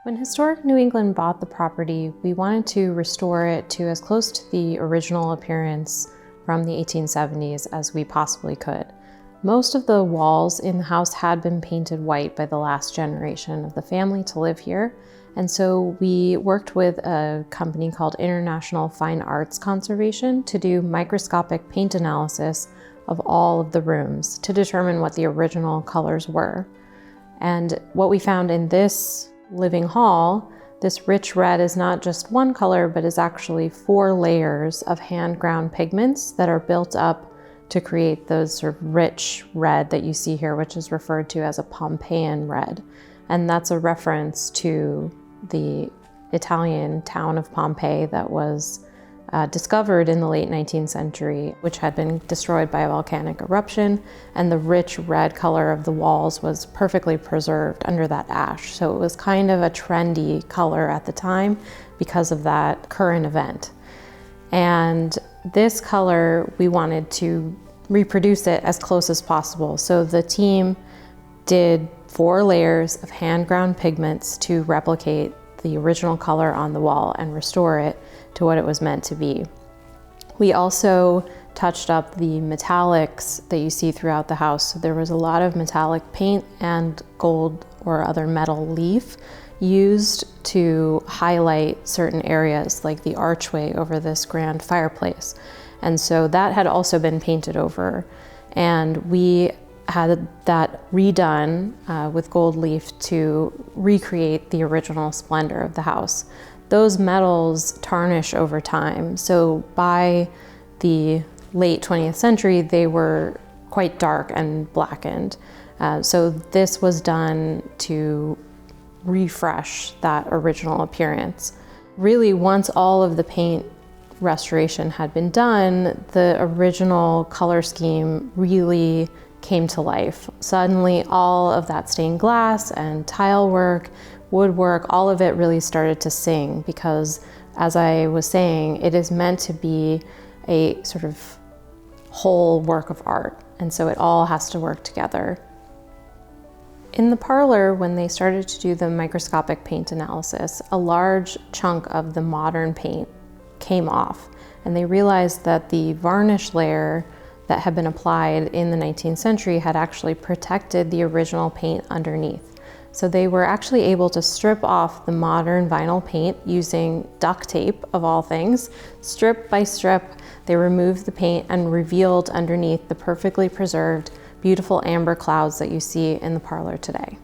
When Historic New England bought the property, we wanted to restore it to as close to the original appearance from the 1870s as we possibly could. Most of the walls in the house had been painted white by the last generation of the family to live here, and so we worked with a company called International Fine Arts Conservation to do microscopic paint analysis of all of the rooms to determine what the original colors were. And what we found in this living hall, this rich red is not just one color, but is actually 4 layers of hand-ground pigments that are built up to create those sort of rich red that you see here, which is referred to as a Pompeian red. And that's a reference to the Italian town of Pompeii that was discovered in the late 19th century, which had been destroyed by a volcanic eruption, and the rich red color of the walls was perfectly preserved under that ash. So it was kind of a trendy color at the time because of that current event. And this color, we wanted to reproduce it as close as possible. So the team did 4 layers of hand-ground pigments to replicate the original color on the wall and restore it to what it was meant to be. We also touched up the metallics that you see throughout the house. So there was a lot of metallic paint and gold or other metal leaf used to highlight certain areas, like the archway over this grand fireplace. And so that had also been painted over. And we had that redone with gold leaf to recreate the original splendor of the house. Those metals tarnish over time. So by the late 20th century, they were quite dark and blackened. So this was done to refresh that original appearance. Really, once all of the paint restoration had been done, the original color scheme really came to life. Suddenly, all of that stained glass and tile work, woodwork, all of it really started to sing because, as I was saying, it is meant to be a sort of whole work of art, and so it all has to work together. In the parlor, when they started to do the microscopic paint analysis, a large chunk of the modern paint came off, and they realized that the varnish layer that had been applied in the 19th century had actually protected the original paint underneath. So they were actually able to strip off the modern vinyl paint using duct tape, of all things. Strip by strip, they removed the paint and revealed underneath the perfectly preserved, beautiful amber clouds that you see in the parlor today.